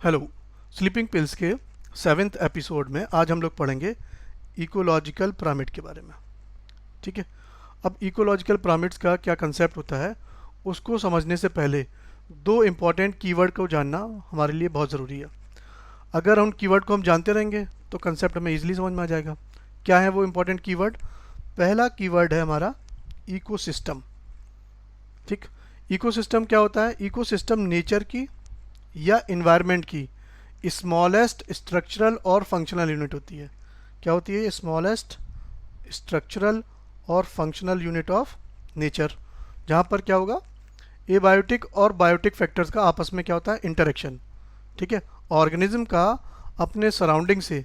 Hello. Sleeping pills के 7th episode में आज हम लोग पढ़ेंगे इकोलॉजिकल पिरामिड के बारे में। ठीक है। अब इकोलॉजिकल पिरामिड्स का क्या कंसेप्ट होता है उसको समझने से पहले दो इम्पॉर्टेंट कीवर्ड को जानना हमारे लिए बहुत ज़रूरी है। अगर उन कीवर्ड को हम जानते रहेंगे तो कंसेप्ट हमें ईजिली समझ में आ जाएगा। क्या है वो इम्पॉर्टेंट कीवर्ड? पहला कीवर्ड है हमारा इकोसिस्टम। ठीक। इकोसिस्टम क्या होता है? इकोसिस्टम नेचर की या इन्वायरमेंट की स्मॉलेस्ट स्ट्रक्चरल और फंक्शनल यूनिट होती है। क्या होती है? स्मॉलेस्ट स्ट्रक्चरल और फंक्शनल यूनिट ऑफ नेचर, जहाँ पर क्या होगा, एबायोटिक और बायोटिक फैक्टर्स का आपस में क्या होता है? इंटरेक्शन। ठीक है। ऑर्गेनिज्म का अपने सराउंडिंग से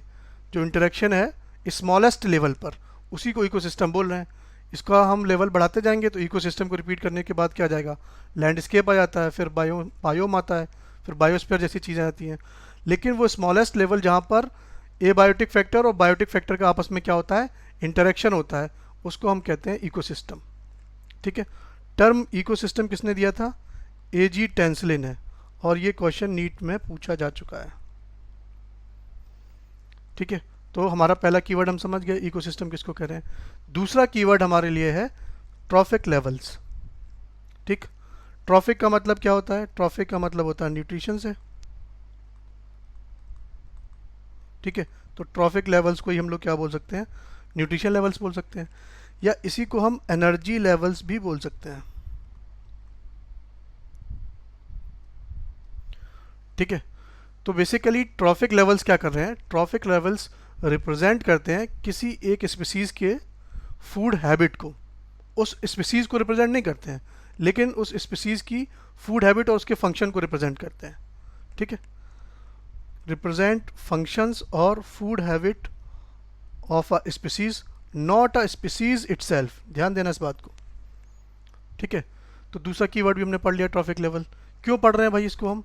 जो इंटरेक्शन है स्मॉलेस्ट लेवल पर, उसी को इकोसिस्टम बोल रहे हैं। इसका हम लेवल बढ़ाते जाएंगे तो इकोसिस्टम को रिपीट करने के बाद क्या आ जाएगा? लैंडस्केप आ जाता है, फिर बायोम आता है, फिर बायोस्फीयर जैसी चीज़ें आती हैं। लेकिन वो स्मॉलेस्ट लेवल जहाँ पर एबायोटिक फैक्टर और बायोटिक फैक्टर का आपस में क्या होता है? इंटरेक्शन होता है, उसको हम कहते हैं इकोसिस्टम। ठीक है। टर्म इकोसिस्टम किसने दिया था? एजी टेंसले ने, और ये क्वेश्चन नीट में पूछा जा चुका है। ठीक है। तो हमारा पहला कीवर्ड हम समझ गए, इकोसिस्टम किसको कह रहे हैं। दूसरा कीवर्ड हमारे लिए है ट्रॉफिक लेवल्स। ठीक। ट्रॉफिक का मतलब क्या होता है? ट्रॉफिक का मतलब होता है न्यूट्रिशन से। ठीक है। तो ट्रॉफिक लेवल्स को ही हम लोग क्या बोल सकते हैं? न्यूट्रिशन लेवल्स बोल सकते हैं, या इसी को हम एनर्जी लेवल्स भी बोल सकते हैं। ठीक है। तो बेसिकली ट्रॉफिक लेवल्स क्या कर रहे हैं? ट्रॉफिक लेवल्स रिप्रेजेंट करते हैं किसी एक स्पीसीज के फूड हैबिट को। उस स्पीसीज को रिप्रेजेंट नहीं करते हैं, लेकिन उस स्पीसीज की फूड हैबिट और उसके फंक्शन को रिप्रेजेंट करते हैं। ठीक है। रिप्रेजेंट फंक्शंस और food habit of a species, not a species itself. ध्यान देना इस बात को। ठीक है। तो दूसरा कीवर्ड भी हमने पढ़ लिया, ट्रॉफिक लेवल। क्यों पढ़ रहे हैं भाई इसको हम?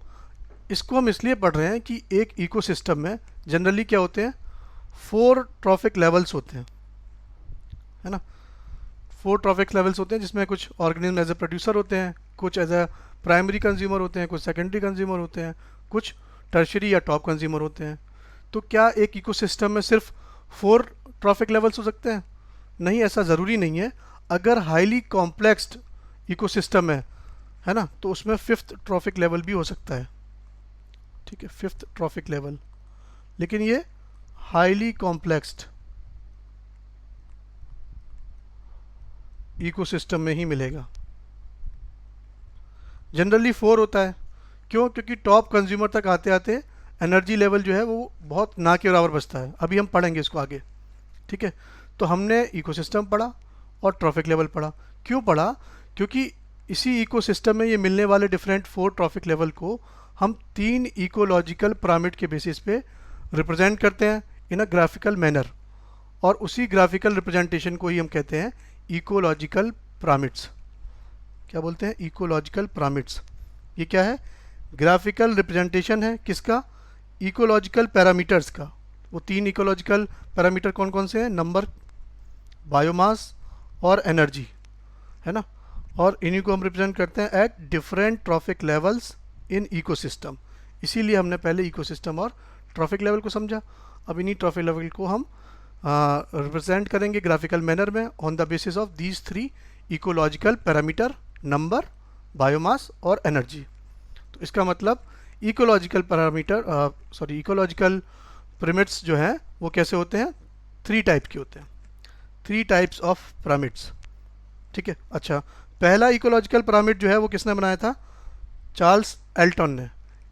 इसको हम इसलिए पढ़ रहे हैं कि एक इकोसिस्टम में जनरली क्या होते हैं? 4 ट्रॉफिक लेवल्स होते हैं, है ना। 4 ट्रॉफिक लेवल्स होते हैं, जिसमें कुछ ऑर्गेनिज्म एज ए प्रोड्यूसर होते हैं, कुछ एज ए प्राइमरी कंज्यूमर होते हैं, कुछ सेकेंडरी कंज्यूमर होते हैं, कुछ टर्शरी या टॉप कंज्यूमर होते हैं। तो क्या एक इकोसिस्टम में सिर्फ 4 ट्रॉफिक लेवल्स हो सकते हैं? नहीं, ऐसा ज़रूरी नहीं है। अगर हाईली कॉम्प्लेक्स्ड इकोसिस्टम है ना, तो उसमें 5th ट्रॉफिक लेवल भी हो सकता है। ठीक है, 5th ट्रॉफिक लेवल, लेकिन ये हाईली कॉम्प्लेक्स्ड इकोसिस्टम में ही मिलेगा। जनरली 4 होता है। क्यों? क्योंकि टॉप कंज्यूमर तक आते आते एनर्जी लेवल जो है वो बहुत ना के बराबर बचता है। अभी हम पढ़ेंगे इसको आगे। ठीक है। तो हमने इकोसिस्टम पढ़ा और ट्रॉफिक लेवल पढ़ा। क्यों पढ़ा? क्योंकि इसी इकोसिस्टम में ये मिलने वाले डिफरेंट 4 ट्रॉफिक लेवल को हम 3 इकोलॉजिकल पिरामिड के बेसिस पे रिप्रेजेंट करते हैं इन अ ग्राफिकल मैनर, और उसी ग्राफिकल रिप्रेजेंटेशन को ही हम कहते हैं इकोलॉजिकल पिरामिड्स। क्या बोलते हैं? Ecological pyramids. ये क्या है? ग्राफिकल रिप्रेजेंटेशन है किसका? इकोलॉजिकल पैरामीटर्स का। वो 3 इकोलॉजिकल पैरामीटर कौन कौन से हैं? नंबर, बायोमास और एनर्जी, है ना। और इन्हीं को हम रिप्रेजेंट करते हैं at different trophic levels in ecosystem. इसीलिए हमने पहले इकोसिस्टम और ट्रॉफिक लेवल को समझा। अब इन्हीं ट्रॉफिक लेवल को हम रिप्रेजेंट करेंगे ग्राफिकल मैनर में on the basis of these 3 ecological parameter, number, biomass और एनर्जी। तो इसका मतलब इकोलॉजिकल पैरामीटर इकोलॉजिकल पिरामिड्स जो हैं वो कैसे होते हैं? 3 टाइप के होते हैं। 3 टाइप्स ऑफ पिरामिड्स। ठीक है। अच्छा, पहला इकोलॉजिकल पिरामिड जो है वो किसने बनाया था? चार्ल्स एल्टन ने।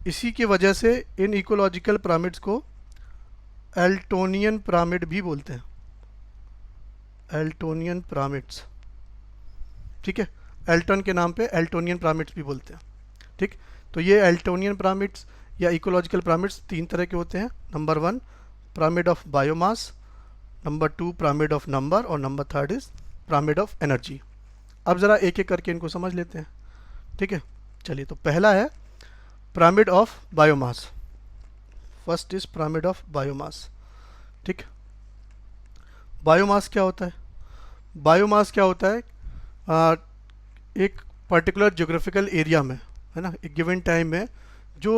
इसी की वजह से इन इकोलॉजिकल पिरामिड्स को एल्टोनियन पिरामिड भी बोलते हैं। एल्टोनियन पिरामिड्स। ठीक है। एल्टन के नाम पे एल्टोनियन पिरामिड्स भी बोलते हैं। ठीक। तो ये एल्टोनियन पिरामिड्स या इकोलॉजिकल पिरामिड्स 3 तरह के होते हैं। Number 1 pyramid of biomass, number 2 pyramid of number, और number 3 is pyramid of energy. अब ज़रा एक एक करके इनको समझ लेते हैं। ठीक है। चलिए, तो पहला है pyramid of biomass. First is pyramid of biomass. ठीक। बायोमास क्या होता है? बायोमास क्या होता है? एक पर्टिकुलर ज्योग्राफिकल एरिया में, है ना, एक गिवन टाइम में जो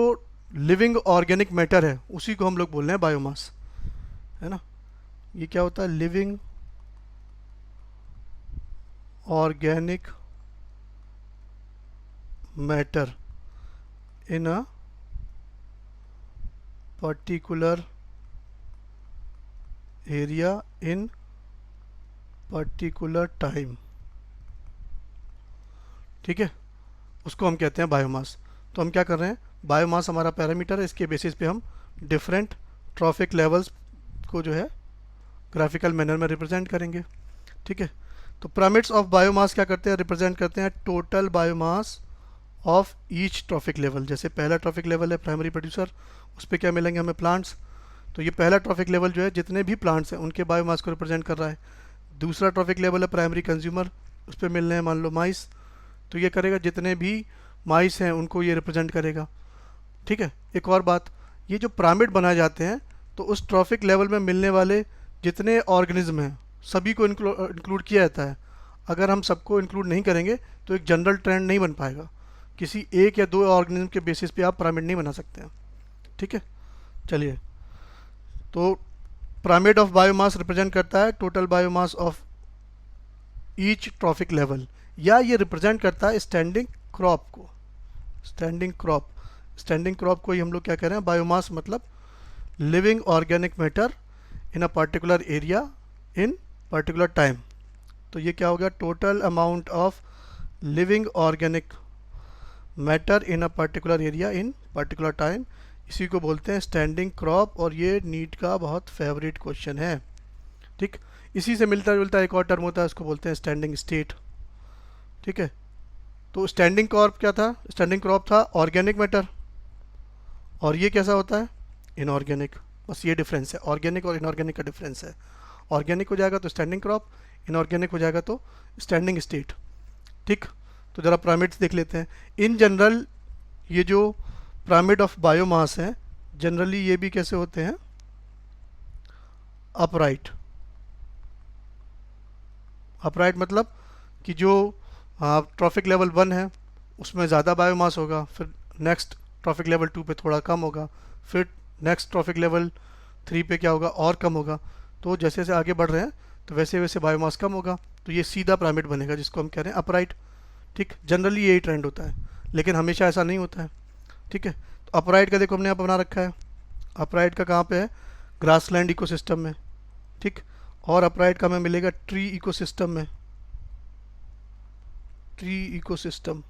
लिविंग ऑर्गेनिक मैटर है उसी को हम लोग बोल रहे हैं बायोमास, है ना। ये क्या होता है, living organic matter in a particular area in particular time, ठीक है, उसको हम कहते हैं बायोमास। तो हम क्या कर रहे हैं, बायोमास हमारा पैरामीटर है, इसके बेसिस पे हम डिफरेंट ट्रॉफिक लेवल्स को जो है ग्राफिकल मैनर में रिप्रेजेंट करेंगे, ठीक है। तो पिरामिड्स ऑफ बायोमास क्या करते हैं, रिप्रेजेंट करते हैं total biomass of each trophic level. जैसे पहला ट्रॉफिक लेवल है प्राइमरी प्रोड्यूसर, उस पर क्या मिलेंगे हमें, प्लांट्स। तो ये पहला ट्रॉफिक लेवल जो है जितने भी प्लांट्स हैं उनके बायोमास को रिप्रेजेंट कर रहा है। दूसरा ट्रॉफिक लेवल है प्राइमरी कंज्यूमर, उस पर मिल रहे हैं मान लो माइस, तो ये करेगा जितने भी माइस हैं उनको ये रिप्रेजेंट करेगा, ठीक है। एक और बात, ये जो पिरामिड बनाए जाते हैं तो उस ट्रॉफिक लेवल में मिलने वाले जितने ऑर्गेनिज्म हैं सभी को इंक्लूड किया जाता है। अगर हम सबको इंक्लूड नहीं करेंगे तो एक जनरल ट्रेंड नहीं बन पाएगा, किसी एक या दो ऑर्गेनिज्म के बेसिस पे आप पिरामिड नहीं बना सकते हैं, ठीक है। चलिए, तो पिरामिड ऑफ बायोमास रिप्रेजेंट करता है total biomass of each trophic level, या ये रिप्रेजेंट करता है स्टैंडिंग क्रॉप को। स्टैंडिंग क्रॉप को ही हम लोग क्या कह रहे हैं, बायोमास मतलब living organic matter in a particular area in particular time. तो ये क्या हो गया, total amount of living organic matter in a particular area in particular time, इसी को बोलते हैं स्टैंडिंग क्रॉप। और ये नीट का बहुत फेवरेट क्वेश्चन है, ठीक। इसी से मिलता जुलता एक और टर्म होता है, उसको बोलते हैं स्टैंडिंग स्टेट, ठीक है। तो स्टैंडिंग क्रॉप क्या था, स्टैंडिंग क्रॉप था ऑर्गेनिक मैटर, और ये कैसा होता है, इनऑर्गेनिक। बस ये डिफरेंस है, ऑर्गेनिक और इनऑर्गेनिक का डिफरेंस है। ऑर्गेनिक हो जाएगा तो स्टैंडिंग क्रॉप, इनऑर्गेनिक हो जाएगा तो स्टैंडिंग स्टेट, ठीक। तो ज़रा पिरामिड्स देख लेते हैं। इन जनरल ये जो पिरामिड ऑफ बायोमास है जनरली ये भी कैसे होते हैं, अपराइट। अपराइट मतलब कि जो ट्रॉफिक लेवल 1 है उसमें ज़्यादा बायोमास होगा, फिर नेक्स्ट ट्रॉफिक लेवल 2 पे थोड़ा कम होगा, फिर नेक्स्ट ट्रॉफिक लेवल 3 पे क्या होगा, और कम होगा। तो जैसे जैसे आगे बढ़ रहे हैं तो वैसे वैसे बायोमास कम होगा, तो ये सीधा पिरामिड बनेगा जिसको हम कह रहे हैं अपराइट, ठीक। जनरली यही ट्रेंड होता है, लेकिन हमेशा ऐसा नहीं होता है, ठीक है। तो अपराइट का देखो हमने यहाँ बना रखा है, अपराइट का कहाँ पे है, ग्रासलैंड इकोसिस्टम में, ठीक। और अपराइट का हमें मिलेगा ट्री इकोसिस्टम में, ट्री इकोसिस्टम,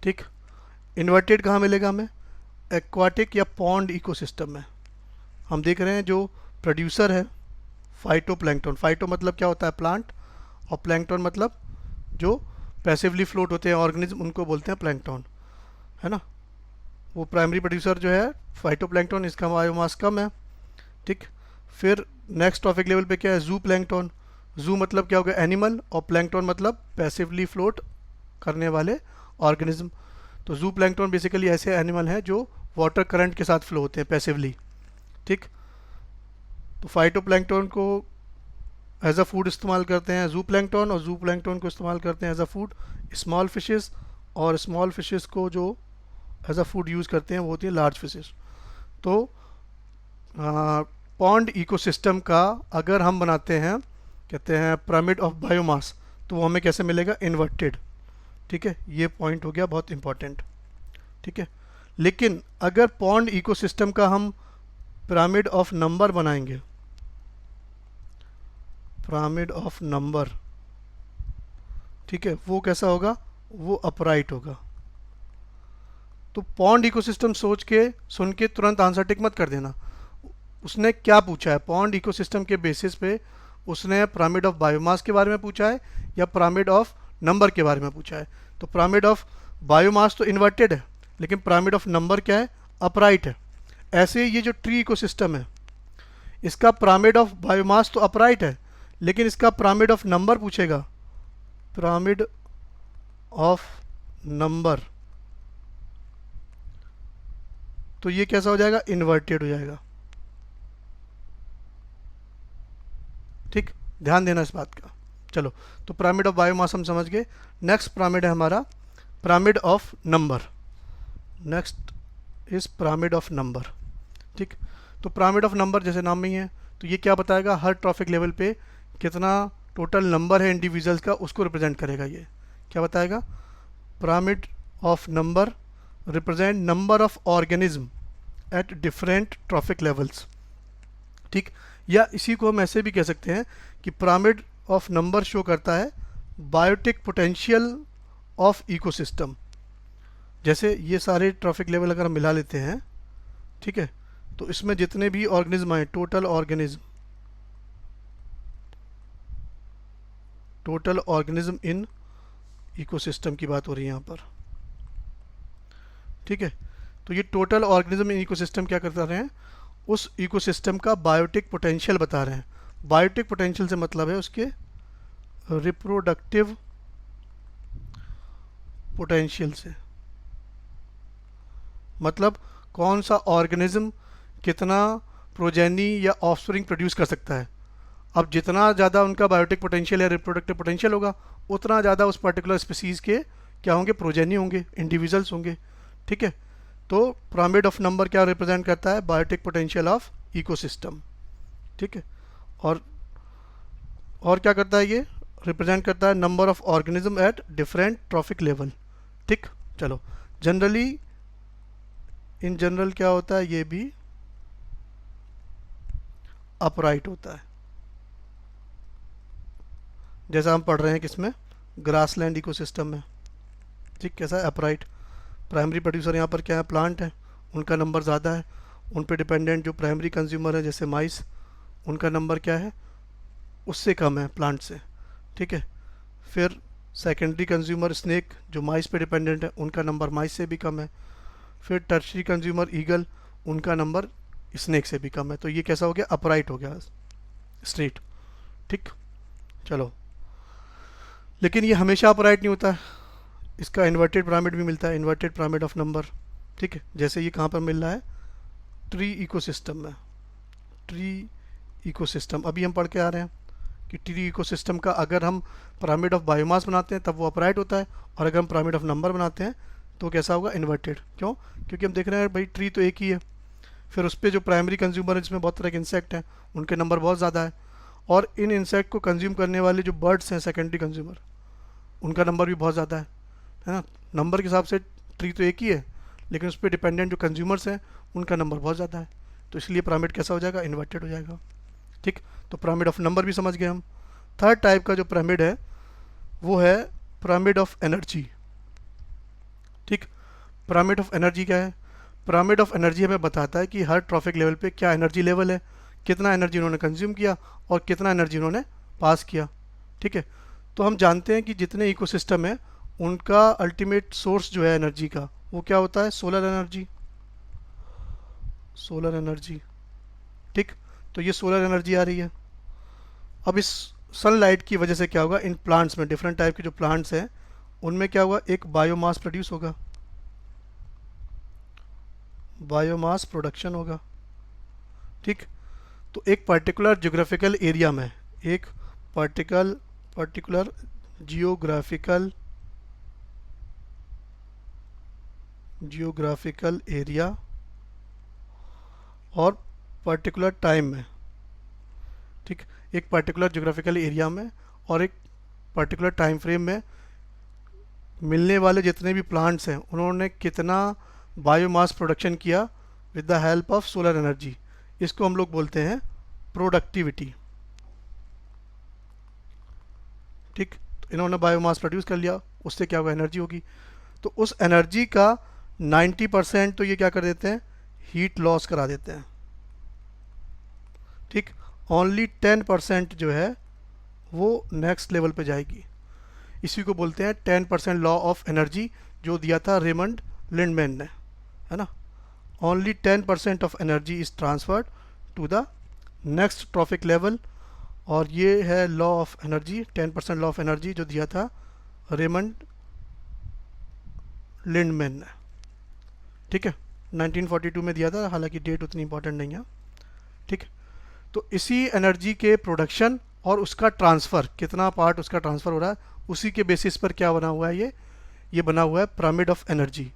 ठीक। इन्वर्टेड कहाँ मिलेगा हमें, एक्वाटिक या पॉन्ड इकोसिस्टम में। हम देख रहे हैं जो प्रोड्यूसर है फाइटोप्लैंक्टन, फाइटो मतलब क्या होता है, प्लांट, और प्लैंक्टन मतलब जो पैसिवली फ्लोट होते हैं ऑर्गेनिज्म, उनको बोलते हैं प्लैंक्टन, है ना। वो प्राइमरी प्रोड्यूसर जो है फाइटोप्लैंक्टन, इसका बायोमास कम है, ठीक। फिर नेक्स्ट ट्रॉफिक लेवल पे क्या है, जू प्लैंक्टन। जू मतलब क्या होगा, एनिमल, और प्लैंक्टन मतलब पैसिवली फ्लोट करने वाले ऑर्गेनिज्म। तो जू प्लैंक्टन बेसिकली ऐसे एनिमल हैं जो वाटर करंट के साथ फ्लो होते हैं पैसिवली, ठीक। तो फाइटोप्लैंक्टन को एज अ फूड इस्तेमाल करते हैं जू प्लैंक्टन, और जू प्लैंक्टन को इस्तेमाल करते हैं as a food small fishes, और स्मॉल फिशेस को जो एज अ फूड यूज़ करते हैं वो होती है लार्ज फिशेस। तो पॉन्ड इकोसिस्टम का अगर हम बनाते हैं, कहते हैं पिरामिड ऑफ बायोमास, तो वो हमें कैसे मिलेगा, इन्वर्टेड, ठीक है। ये पॉइंट हो गया बहुत इंपॉर्टेंट, ठीक है। लेकिन अगर पॉन्ड इकोसिस्टम का हम पिरामिड ऑफ नंबर बनाएंगे, पिरामिड ऑफ नंबर, ठीक है, वो कैसा होगा, वो अपराइट होगा। तो पॉन्ड इकोसिस्टम सोच के सुन के तुरंत आंसर टिक मत कर देना, उसने क्या पूछा है, पॉन्ड इकोसिस्टम के बेसिस पे उसने पिरामिड ऑफ बायोमास के बारे में पूछा है या पिरामिड ऑफ नंबर के बारे में पूछा है। तो पिरामिड ऑफ बायोमास तो इन्वर्टेड है, लेकिन पिरामिड ऑफ नंबर क्या है, अपराइट है। ऐसे ये जो ट्री इकोसिस्टम है इसका पिरामिड ऑफ बायोमास तो अपराइट है, लेकिन इसका पिरामिड ऑफ नंबर पूछेगा, पिरामिड ऑफ नंबर, तो ये कैसा हो जाएगा, इन्वर्टेड हो जाएगा, ठीक। ध्यान देना इस बात का। चलो, तो पिरामिड ऑफ बायोमास हम समझ गए। नेक्स्ट पिरामिड है हमारा pyramid of number. Next is pyramid of number. ठीक, तो पिरामिड ऑफ नंबर जैसे नाम में ही है, तो ये क्या बताएगा, हर ट्रॉफिक लेवल पे कितना टोटल नंबर है इंडिविजुअल्स का, उसको रिप्रेजेंट करेगा। ये क्या बताएगा, pyramid of number represent number of organism at different trophic levels. ठीक, या इसी को हम ऐसे भी कह सकते हैं कि पिरामिड ऑफ नंबर शो करता है बायोटिक पोटेंशियल ऑफ इकोसिस्टम। जैसे ये सारे ट्रॉफिक लेवल अगर हम मिला लेते हैं, ठीक है, तो इसमें जितने भी ऑर्गेनिज्म आए, टोटल ऑर्गेनिज्म इन इकोसिस्टम की बात हो रही है यहाँ पर। ठीक है, तो ये टोटल ऑर्गेनिज्म इन इकोसिस्टम क्या करता रहे हैं, उस इकोसिस्टम का बायोटिक पोटेंशियल बता रहे हैं। बायोटिक पोटेंशियल से मतलब है उसके रिप्रोडक्टिव पोटेंशियल से, मतलब कौन सा ऑर्गेनिज्म कितना प्रोजेनी या ऑफस्प्रिंग प्रोड्यूस कर सकता है। अब जितना ज़्यादा उनका बायोटिक पोटेंशियल या रिप्रोडक्टिव पोटेंशियल होगा, उतना ज़्यादा उस पर्टिकुलर स्पीसीज़ के क्या होंगे, प्रोजेनी होंगे, इंडिविजुअल्स होंगे। ठीक है, तो पिरामिड ऑफ नंबर क्या रिप्रेजेंट करता है, बायोटिक पोटेंशियल ऑफ इकोसिस्टम। ठीक है, और क्या करता है, ये रिप्रेजेंट करता है number of organism at different trophic level. ठीक, चलो जनरली इन जनरल क्या होता है, ये भी अपराइट होता है, जैसा हम पढ़ रहे हैं किसमें, ग्रासलैंड इकोसिस्टम में। ठीक, कैसा है, अपराइट। प्राइमरी प्रोड्यूसर यहाँ पर क्या है, प्लांट है, उनका नंबर ज़्यादा है। उन पे डिपेंडेंट जो प्राइमरी कंज्यूमर है जैसे माइस, उनका नंबर क्या है, उससे कम है प्लांट से। ठीक है, फिर सेकेंडरी कंज्यूमर स्नेक जो माइस पे डिपेंडेंट है, उनका नंबर माइस से भी कम है। फिर टर्शरी कंज्यूमर ईगल, उनका नंबर स्नेक से भी कम है। तो ये कैसा हो गया, अपराइट हो गया, स्ट्रेट। ठीक, चलो, लेकिन ये हमेशा अपराइट नहीं होता है, इसका इन्वर्टेड पिरामिड भी मिलता है, इन्वर्टेड पिरामिड ऑफ नंबर। ठीक है, जैसे ये कहाँ पर मिल रहा है, ट्री इकोसिस्टम में। ट्री इकोसिस्टम अभी हम पढ़ के आ रहे हैं कि ट्री इकोसिस्टम का अगर हम पिरामिड ऑफ बायोमास बनाते हैं तब वो अपराइट होता है, और अगर हम पिरामिड ऑफ नंबर बनाते हैं तो कैसा होगा, इन्वर्टेड। क्यों, क्योंकि हम देख रहे हैं भाई ट्री तो एक ही है, फिर उस पर जो प्राइमरी कंज्यूमर है जिसमें बहुत तरह के इंसेक्ट हैं, उनके नंबर बहुत ज़्यादा है, और इन इंसेक्ट को कंज्यूम करने वाले जो बर्ड्स हैं सेकेंडरी कंज्यूमर, उनका नंबर भी बहुत ज़्यादा है ना। नंबर के हिसाब से ट्री तो एक ही है, लेकिन उस पर डिपेंडेंट जो कंज्यूमर्स हैं उनका नंबर बहुत ज़्यादा है, तो इसलिए पिरामिड कैसा हो जाएगा, इन्वर्टेड हो जाएगा। ठीक, तो पिरामिड ऑफ नंबर भी समझ गए हम। थर्ड टाइप का जो पिरामिड है वो है पिरामिड ऑफ एनर्जी। ठीक, पिरामिड ऑफ एनर्जी क्या है, पिरामिड ऑफ एनर्जी हमें बताता है कि हर ट्रॉफिक लेवल पे क्या एनर्जी लेवल है, कितना एनर्जी उन्होंने कंज्यूम किया और कितना एनर्जी उन्होंने पास किया। ठीक है, तो हम जानते हैं कि जितने इकोसिस्टम है उनका अल्टीमेट सोर्स जो है एनर्जी का, वो क्या होता है, सोलर एनर्जी। सोलर एनर्जी, ठीक, तो ये सोलर एनर्जी आ रही है। अब इस सनलाइट की वजह से क्या होगा, इन प्लांट्स में, डिफरेंट टाइप के जो प्लांट्स हैं उनमें क्या होगा, एक बायोमास प्रोड्यूस होगा, बायोमास प्रोडक्शन होगा। ठीक, तो एक पर्टिकुलर जियोग्राफिकल एरिया में, एक पर्टिकुलर जियोग्राफिकल एरिया और पर्टिकुलर टाइम में। ठीक, एक पर्टिकुलर जियोग्राफिकल एरिया में और एक पर्टिकुलर टाइम फ्रेम में मिलने वाले जितने भी प्लांट्स हैं उन्होंने कितना बायोमास प्रोडक्शन किया with the help of solar energy, इसको हम लोग बोलते हैं प्रोडक्टिविटी। ठीक, तो इन्होंने बायोमास प्रोड्यूस कर लिया, उससे क्या होगा, एनर्जी होगी। तो उस एनर्जी का 90% तो ये क्या कर देते हैं, हीट लॉस करा देते हैं। ठीक, ओनली 10% जो है वो नेक्स्ट लेवल पे जाएगी। इसी को बोलते हैं 10% लॉ ऑफ एनर्जी, जो दिया था रेमंड लिंडमैन ने, है ना। Only 10% of energy is transferred to the next trophic level, और ये है law of energy, 10% law of energy जो दिया था रेमंड लिंडमैन ने। ठीक है, 1942 में दिया था, हालांकि डेट उतनी इंपॉर्टेंट नहीं है। ठीक, तो इसी एनर्जी के प्रोडक्शन और उसका ट्रांसफ़र, कितना पार्ट उसका ट्रांसफ़र हो रहा है, उसी के बेसिस पर क्या बना हुआ है, ये बना हुआ है पिरामिड ऑफ एनर्जी।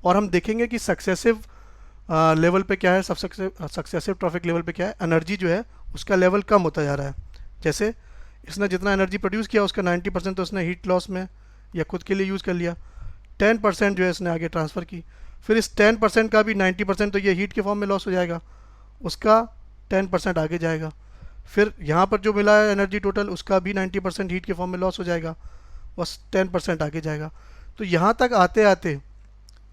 और हम देखेंगे कि सक्सेसिव लेवल पे क्या है, सब सक्सेसिव ट्रॉफिक लेवल पे क्या है, एनर्जी जो है उसका लेवल कम होता जा रहा है। जैसे इसने जितना एनर्जी प्रोड्यूस किया उसका 90% तो उसने हीट लॉस में या खुद के लिए यूज़ कर लिया, 10% जो है इसने आगे ट्रांसफ़र की, फिर इस 10% का भी 90% तो ये हीट के फॉर्म में लॉस हो जाएगा, उसका 10% आगे जाएगा, फिर यहाँ पर जो मिला है एनर्जी टोटल उसका भी 90% हीट के फॉर्म में लॉस हो जाएगा, बस 10% आगे जाएगा। तो यहाँ तक आते आते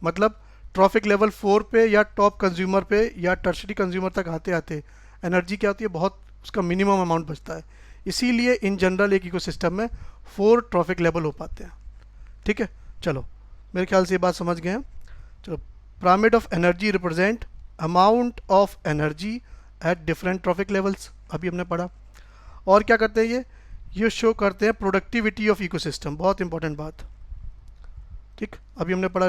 मतलब ट्रॉफिक लेवल 4 पे या टॉप कंज्यूमर पे या टर्शरी कंज्यूमर तक आते आते एनर्जी क्या होती है, बहुत उसका मिनिमम अमाउंट बचता है। इसीलिए इन जनरल एक इकोसिस्टम में 4 ट्रॉफिक लेवल हो पाते हैं। ठीक है, चलो मेरे ख्याल से ये बात समझ गए हैं। चलो, pyramid of energy represent amount of energy at different trophic levels, अभी हमने पढ़ा। और क्या करते हैं ये शो करते हैं प्रोडक्टिविटी ऑफ इकोसिस्टम, बहुत इंपॉर्टेंट बात। ठीक, अभी हमने पढ़ा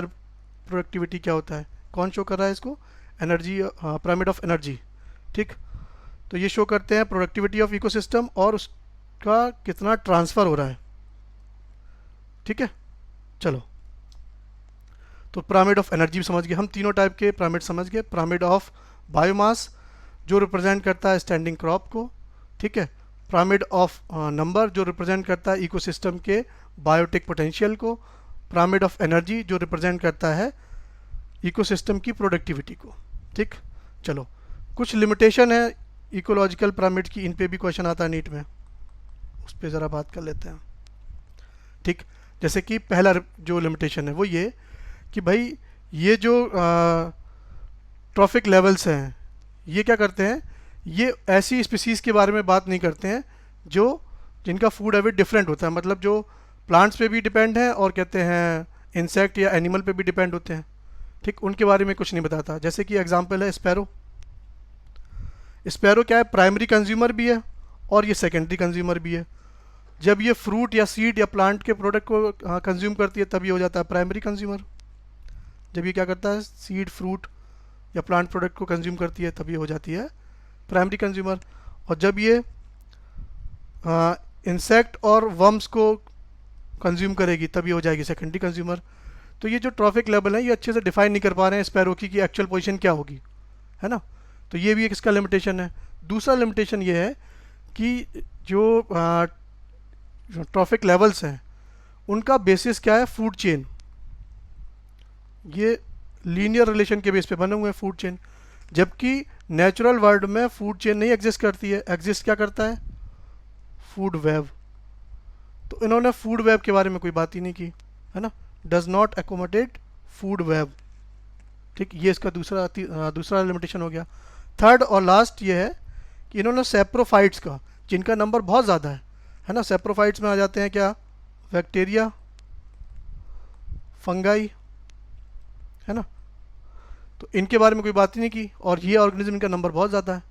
प्रोडक्टिविटी क्या होता है, कौन शो कर रहा है इसको, एनर्जी, पिरामिड ऑफ एनर्जी। ठीक, तो ये शो करते हैं प्रोडक्टिविटी ऑफ इकोसिस्टम और उसका कितना ट्रांसफ़र हो रहा है। ठीक है, चलो तो पिरामिड ऑफ एनर्जी भी समझ गए हम, तीनों टाइप के पिरामिड समझ गए। पिरामिड ऑफ बायोमास जो रिप्रेजेंट करता है स्टैंडिंग क्रॉप को। ठीक है, पिरामिड ऑफ नंबर जो रिप्रेजेंट करता है इकोसिस्टम के बायोटिक पोटेंशियल को। पिरामिड ऑफ एनर्जी जो रिप्रेजेंट करता है इकोसिस्टम की प्रोडक्टिविटी को। ठीक, चलो कुछ लिमिटेशन है इकोलॉजिकल पिरामिड की, इन पे भी क्वेश्चन आता है नीट में, उस पर ज़रा बात कर लेते हैं। ठीक, जैसे कि पहला जो लिमिटेशन है वो ये कि भाई ये जो ट्रॉफिक लेवल्स हैं ये क्या करते हैं, ये ऐसी स्पीसीज़ के बारे में बात नहीं करते हैं जो जिनका फूड हैबिट डिफरेंट होता है, मतलब जो प्लांट्स पे भी डिपेंड है और कहते हैं इंसेक्ट या एनिमल पे भी डिपेंड होते हैं। ठीक, उनके बारे में कुछ नहीं बताता। जैसे कि एग्जांपल है स्पैरो। स्पैरो क्या है, प्राइमरी कंज्यूमर भी है और ये सेकेंडरी कंज्यूमर भी है। जब ये फ्रूट या सीड या प्लांट के प्रोडक्ट को कंज्यूम करती है तब ये हो जाता है प्राइमरी कंज्यूमर। जब ये क्या करता है, सीड, फ्रूट या प्लांट प्रोडक्ट को कंज्यूम करती है तब ये हो जाती है प्राइमरी कंज्यूमर। और जब ये इंसेक्ट और वर्म्स को कंज्यूम करेगी तब ये हो जाएगी सेकेंडरी कंज्यूमर। तो ये जो ट्रॉफिक लेवल है ये अच्छे से डिफाइन नहीं कर पा रहे हैं स्पैरो की कि एक्चुअल पोजीशन क्या होगी, है ना। तो ये भी एक इसका लिमिटेशन है। दूसरा लिमिटेशन ये है कि जो ट्रॉफिक लेवल्स हैं उनका बेसिस क्या है, फूड चेन। ये लीनियर रिलेशन के बेस पे बने हुए हैं फूड चेन, जबकि नेचुरल वर्ल्ड में फूड चेन नहीं एग्जिस्ट करती है। एग्जिस्ट क्या करता है, फूड वेब। तो इन्होंने फूड वेब के बारे में कोई बात ही नहीं की, है ना, does not accommodate food web. ठीक, ये इसका दूसरा लिमिटेशन हो गया। थर्ड और लास्ट ये है कि इन्होंने सेप्रोफाइट्स का, जिनका नंबर बहुत ज़्यादा है ना, सेप्रोफाइट्स में आ जाते हैं क्या, बैक्टीरिया, फंगाई, है ना, तो इनके बारे में कोई बात ही नहीं की और ये ऑर्गेनिज्म इनका नंबर बहुत ज़्यादा है।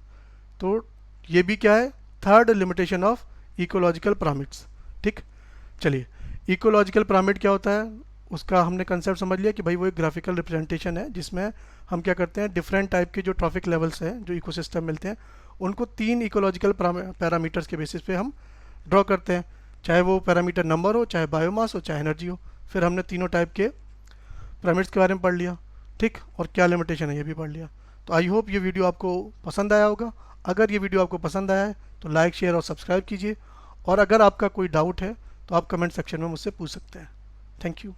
तो ये भी क्या है, third limitation of ecological pyramids. ठीक, चलिए इकोलॉजिकल पिरामिड क्या होता है उसका हमने कंसेप्ट समझ लिया कि भाई वो एक ग्राफिकल रिप्रेजेंटेशन है जिसमें हम क्या करते हैं, डिफरेंट टाइप के जो ट्रॉफिक लेवल्स हैं जो इकोसिस्टम मिलते हैं उनको 3 इकोलॉजिकल पैरामीटर्स के बेसिस पे हम ड्रॉ करते हैं, चाहे वो पैरामीटर नंबर हो, चाहे बायोमास हो, चाहे एनर्जी हो। फिर हमने तीनों टाइप के पिरामिड्स के बारे में पढ़ लिया। ठीक, और क्या लिमिटेशन है ये भी पढ़ लिया। तो आई होप ये वीडियो आपको पसंद आया होगा। अगर ये वीडियो आपको पसंद आया है तो लाइक, शेयर और सब्सक्राइब कीजिए, और अगर आपका कोई डाउट है तो आप कमेंट सेक्शन में मुझसे पूछ सकते हैं। Thank you.